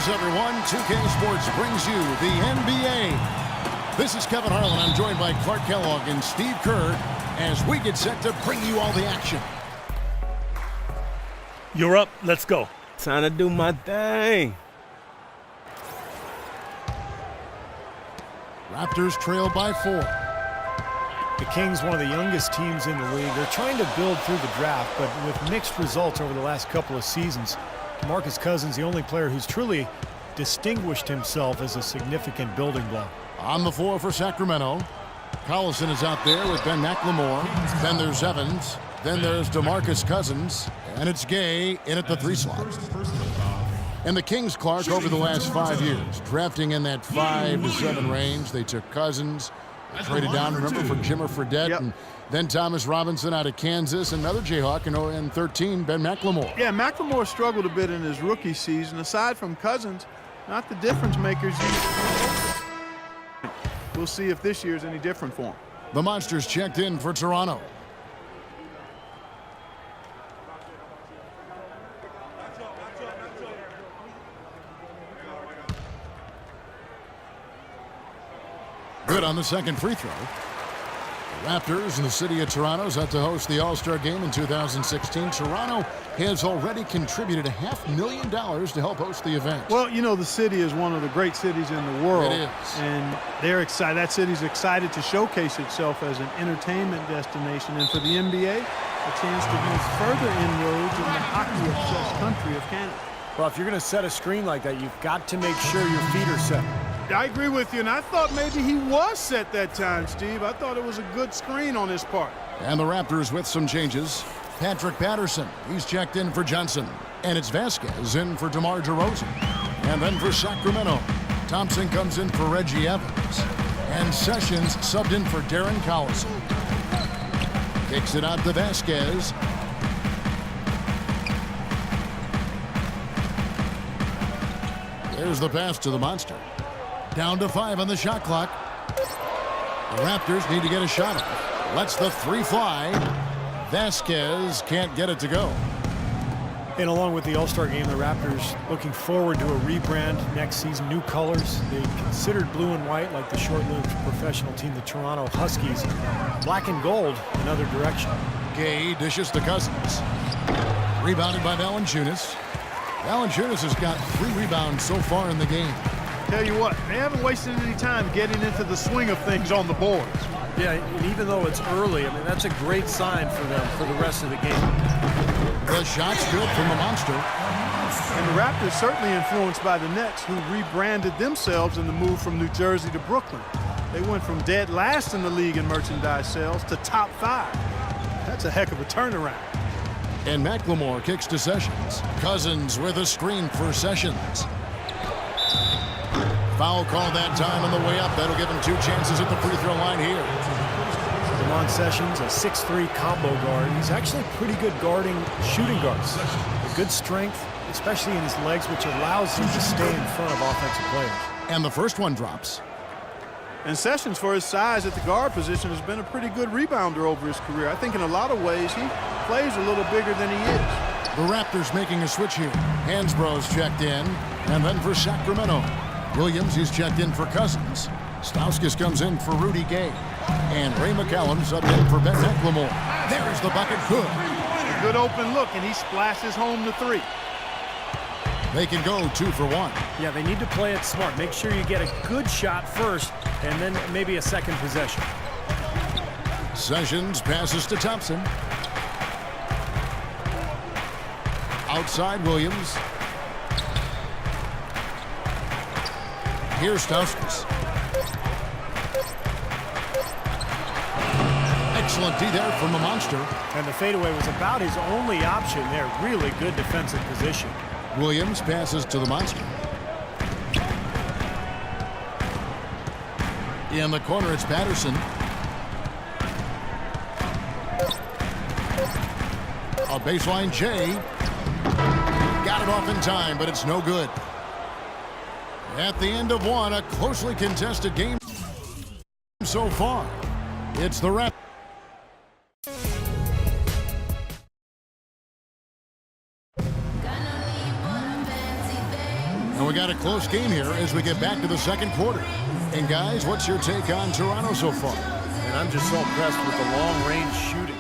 Greetings, everyone. 2K Sports brings you the NBA. This is Kevin Harlan. I'm joined by Clark Kellogg and Steve Kerr as we get set to bring you all the action. You're up. Let's go. Time to do my thing. Raptors trail by 4. The Kings, one of the youngest teams in the league. They're trying to build through the draft, but with mixed results over the last couple of seasons. DeMarcus Cousins, the only player who's truly distinguished himself as a significant building block. On the floor for Sacramento, Collison is out there with Ben McLemore. Then there's Evans. Then there's DeMarcus Cousins. And it's Gay in at the 3 slot. And the Kings, Clark, over the last 5 years, drafting in that 5 to 7 range. They took Cousins, traded down, remember, for Jimmer Fredette, and then Thomas Robinson out of Kansas, another Jayhawk in 13, Ben McLemore. Yeah, McLemore struggled a bit in his rookie season. Aside from Cousins, not the difference makers. We'll see if this year's any different for him. The Monsters checked in for Toronto. Good on the second free throw. The Raptors in the city of Toronto is out to host the All-Star Game in 2016. Toronto has already contributed $500,000 to help host the event. Well, you know, the city is one of the great cities in the world. It is. And they're excited. That city's excited to showcase itself as an entertainment destination. And for the NBA, a chance to make further inroads in the hockey-obsessed country of Canada. Well, if you're going to set a screen like that, you've got to make sure your feet are set. I agree with you, and I thought maybe he was set that time, Steve. I thought it was a good screen on his part. And the Raptors with some changes. Patrick Patterson, he's checked in for Johnson. And it's Vasquez in for DeMar DeRozan. And then for Sacramento, Thompson comes in for Reggie Evans. And Sessions subbed in for Darren Collison. Kicks it out to Vasquez. There's the pass to the Monster. Down to 5 on the shot clock. The Raptors need to get a shot off. Lets the 3 fly. Vasquez can't get it to go. And along with the All-Star Game, the Raptors looking forward to a rebrand next season. New colors. They considered blue and white like the short-lived professional team, the Toronto Huskies. Black and gold, another direction. Gay dishes to Cousins. Rebounded by Valanciunas. Valanciunas has got 3 rebounds so far in the game. Tell you what, they haven't wasted any time getting into the swing of things on the boards. Yeah, and even though it's early, I mean, that's a great sign for them for the rest of the game. The shot's good from the Monster. And the Raptors certainly influenced by the Nets, who rebranded themselves in the move from New Jersey to Brooklyn. They went from dead last in the league in merchandise sales to top 5. That's a heck of a turnaround. And McLemore kicks to Sessions. Cousins with a screen for Sessions. Foul call that time on the way up. That'll give him 2 chances at the free throw line here. DeMond Sessions, a 6'3" combo guard. He's actually pretty good guarding shooting guards. A good strength, especially in his legs, which allows him to stay in front of offensive players. And the first one drops. And Sessions, for his size at the guard position, has been a pretty good rebounder over his career. I think in a lot of ways he plays a little bigger than he is. The Raptors making a switch here. Hansbrough's checked in. And then for Sacramento, Williams, he's checked in for Cousins. Stauskas comes in for Rudy Gay. And Ray McCallum subbed in for Ben McLemore. There's the bucket. Good. A good open look, and he splashes home the 3. They can go 2 for 1. Yeah, they need to play it smart. Make sure you get a good shot first, and then maybe a second possession. Sessions passes to Thompson. Outside Williams. Here's Stauskas. Excellent D there from the Monster. And the fadeaway was about his only option there. Really good defensive position. Williams passes to the Monster. In the corner, it's Patterson. A baseline J. Got it off in time, but it's no good. At the end of 1, a closely contested game so far. It's the Raptors. And we got a close game here as we get back to the second quarter. And guys, what's your take on Toronto so far? And I'm just so impressed with the long-range shooting.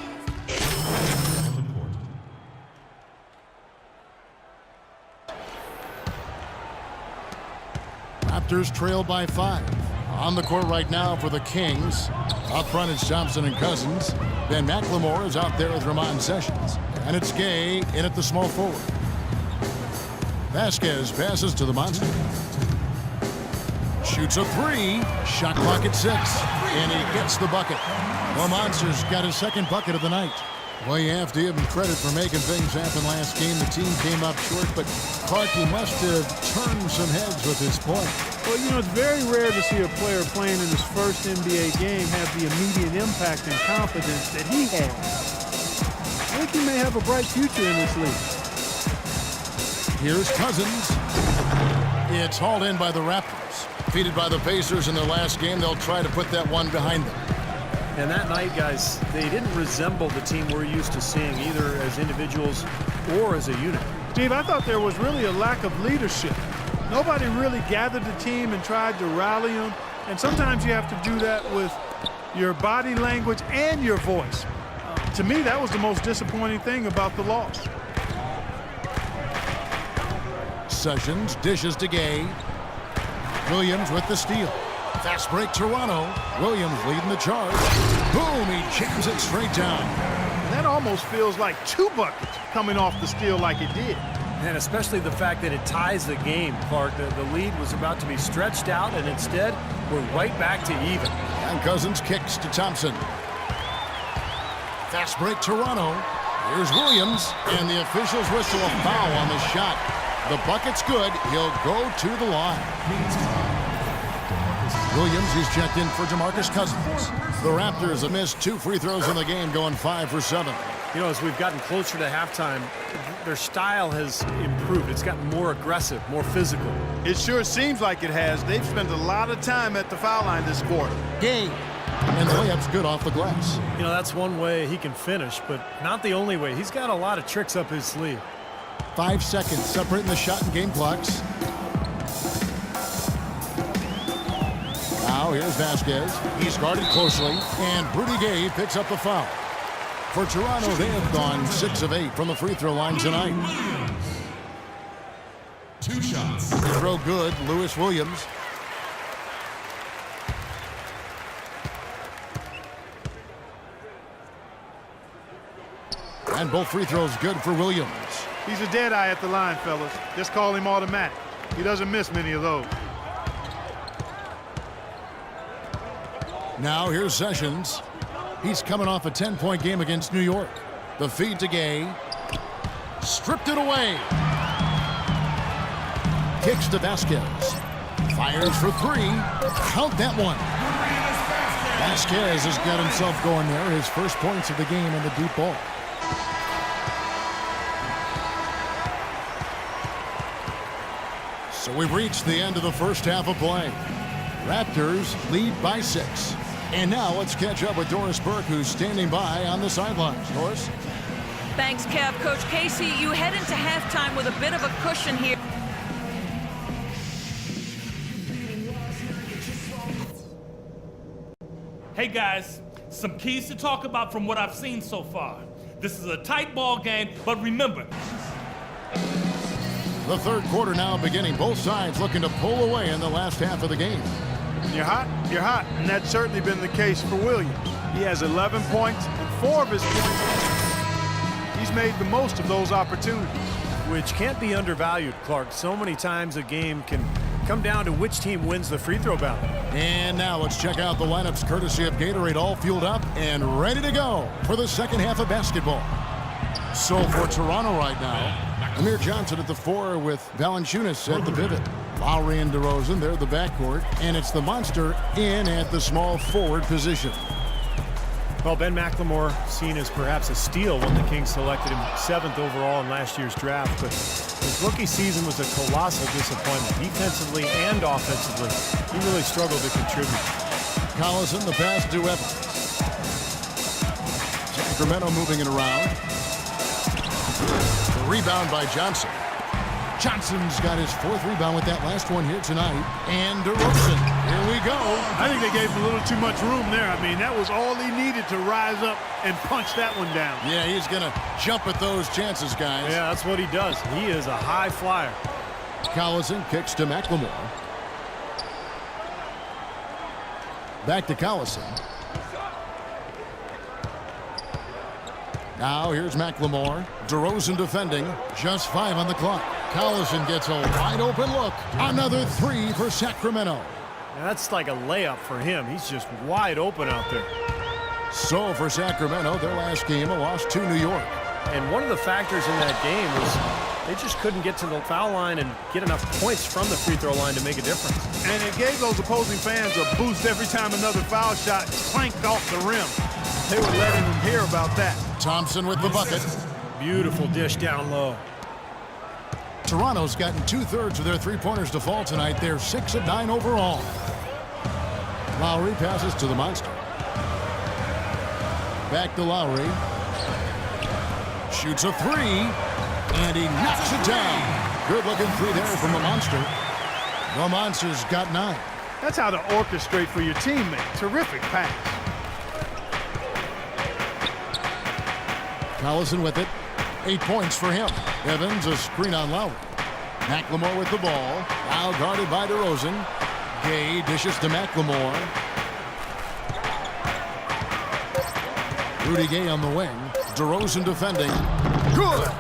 Raptors trail by 5. On the court right now for the Kings. Up front is Thompson and Cousins. Then McLemore is out there with Ramon Sessions. And it's Gay in at the small forward. Vasquez passes to the Monster. Shoots a 3. Shot clock at 6. And he gets the bucket. The Monster's got his second bucket of the night. Well, you have to give him credit for making things happen last game. The team came up short, but Clark, he must have turned some heads with his point. Well, you know, it's very rare to see a player playing in his first NBA game have the immediate impact and confidence that he has. I think he may have a bright future in this league. Here's Cousins. It's hauled in by the Raptors. Defeated by the Pacers in their last game, they'll try to put that one behind them. And that night, guys, they didn't resemble the team we're used to seeing, either as individuals or as a unit. Steve, I thought there was really a lack of leadership. Nobody really gathered the team and tried to rally them. And sometimes you have to do that with your body language and your voice. To me, that was the most disappointing thing about the loss. Sessions dishes to Gay. Williams with the steal. Fast break Toronto. Williams leading the charge. Boom, he jams it straight down. And that almost feels like 2 buckets coming off the steal like it did. And especially the fact that it ties the game, Clark. The lead was about to be stretched out, and instead, we're right back to even. And Cousins kicks to Thompson. Fast break Toronto. Here's Williams, and the officials whistle a foul on the shot. The bucket's good. He'll go to the line. Williams is checked in for DeMarcus Cousins. The Raptors have missed 2 free throws in the game, going 5 for 7. You know, as we've gotten closer to halftime, their style has improved. It's gotten more aggressive, more physical. It sure seems like it has. They've spent a lot of time at the foul line this quarter. Gay. And the layup's good off the glass. You know, that's one way he can finish, but not the only way. He's got a lot of tricks up his sleeve. 5 seconds separating the shot and game clocks. Now here's Vasquez. He's guarded closely, and Rudy Gay picks up the foul. For Toronto, they have gone 6 of 8 from the free throw line tonight. 2 shots. Throw good, Lewis Williams. And both free throws good for Williams. He's a dead eye at the line, fellas. Just call him automatic. He doesn't miss many of those. Now here's Sessions. He's coming off a 10-point game against New York. The feed to Gay. Stripped it away. Kicks to Vasquez. Fires for 3. Count that one. Vasquez has got himself going there. His first points of the game in the deep ball. So we've reached the end of the first half of play. Raptors lead by 6. And now let's catch up with Doris Burke, who's standing by on the sidelines. Doris? Thanks, Kev. Coach Casey, you head into halftime with a bit of a cushion here. Hey guys, some keys to talk about from what I've seen so far. This is a tight ball game, but remember, The third quarter now beginning. Both sides looking to pull away in the last half of the game. You're hot, and that's certainly been the case for Williams. He has 11 points, and 4 of his points, he's made the most of those opportunities. Which can't be undervalued, Clark. So many times a game can come down to which team wins the free throw battle. And now let's check out the lineups courtesy of Gatorade, all fueled up and ready to go for the second half of basketball. So for Toronto right now, Amir Johnson at the 4 with Valanciunas at the pivot. Lowry and DeRozan, they're the backcourt, and it's the Monster in at the small forward position. Well, Ben McLemore seen as perhaps a steal when the Kings selected him 7th overall in last year's draft, but his rookie season was a colossal disappointment, defensively and offensively. He really struggled to contribute. Collison, the pass to Evans. Sacramento moving it around. The rebound by Johnson. Johnson's got his 4th rebound with that last one here tonight. And DeRozan, here we go. I think they gave him a little too much room there. I mean, that was all he needed to rise up and punch that one down. Yeah, he's going to jump at those chances, guys. Yeah, that's what he does. He is a high flyer. Collison kicks to McLemore. Back to Collison. Now here's McLemore. DeRozan defending. Just 5 on the clock. Collison gets a wide open look. Another 3 for Sacramento. Now, that's like a layup for him. He's just wide open out there. So for Sacramento, their last game, a loss to New York. And one of the factors in that game was they just couldn't get to the foul line and get enough points from the free throw line to make a difference. And it gave those opposing fans a boost every time another foul shot clanked off the rim. They were letting them hear about that. Thompson with the bucket. Beautiful dish down low. Toronto's gotten 2/3 of their three-pointers to fall tonight. They're 6 of 9 overall. Lowry passes to the monster. Back to Lowry. Shoots a 3. And he knocks it down. Good-looking 3 there from the monster. The monster's got 9. That's how to orchestrate for your teammate. Terrific pass. Collison with it. 8 points for him. Evans a screen on Lowry. McLemore with the ball. Now guarded by DeRozan. Gay dishes to McLemore. Rudy Gay on the wing. DeRozan defending. Good!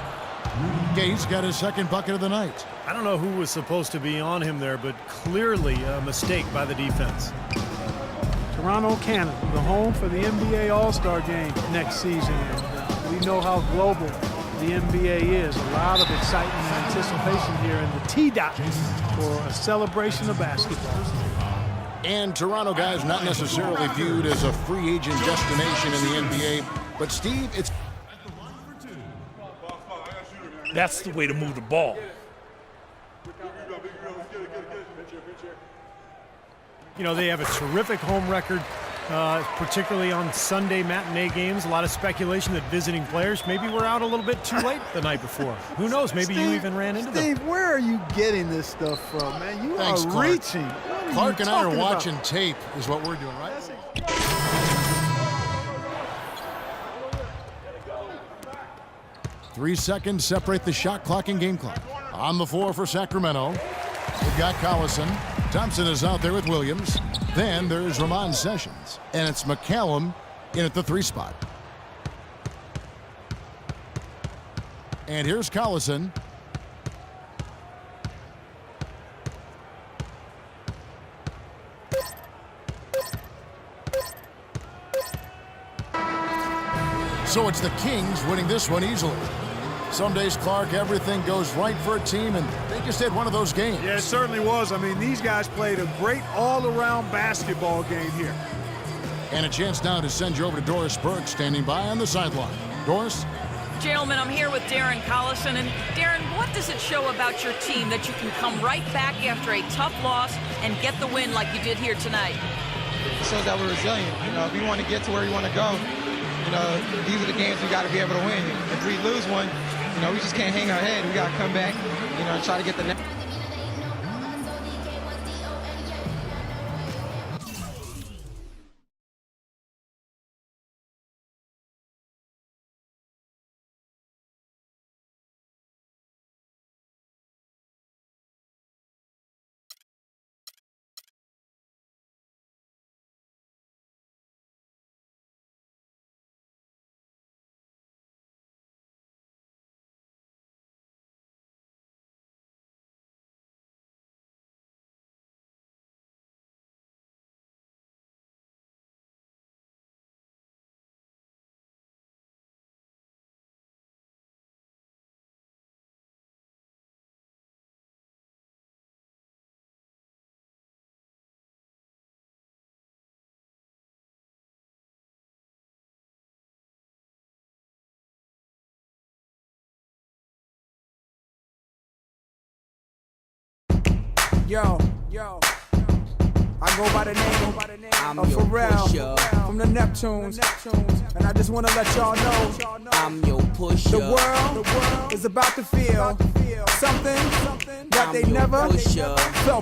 Gay's got his 2nd bucket of the night. I don't know who was supposed to be on him there, but clearly a mistake by the defense. Toronto, Canada, the home for the NBA All-Star Game next season. And we know how global the NBA is. A lot of excitement and anticipation here in the T-Dot for a celebration of basketball. And Toronto, guys, not necessarily viewed as a free agent destination in the NBA. But, Steve, it's... That's the way to move the ball. You know, they have a terrific home record, particularly on Sunday matinee games. A lot of speculation that visiting players maybe were out a little bit too late the night before. Who knows? Maybe you even ran into them. Steve, where are you getting this stuff from, man? You Thanks, are Clark. reaching. Clark and I are watching about? tape is what we're doing, right? 3 seconds separate the shot clock and game clock. On the floor for Sacramento, we've got Collison. Thompson is out there with Williams. Then there's Ramon Sessions. And it's McCallum in at the 3 spot. And here's Collison. So it's the Kings winning this one easily. Some days, Clark, everything goes right for a team, and they just had one of those games. Yeah, it certainly was. I mean, these guys played a great all-around basketball game here. And a chance now to send you over to Doris Burke, standing by on the sideline. Doris? Gentlemen, I'm here with Darren Collison. And Darren, what does it show about your team that you can come right back after a tough loss and get the win like you did here tonight? It shows that we're resilient. You know, if we want to get to where we want to go, you know, these are the games we got to be able to win. If we lose one, you know, we just can't hang our head. We got to come back, you know, and try to get the next. Yo, I go by the name I'm of your Pharrell pusher. from the Neptunes. And I just want to let y'all know I'm your pusher. the world is about to feel something that I'm they your never pusher. felt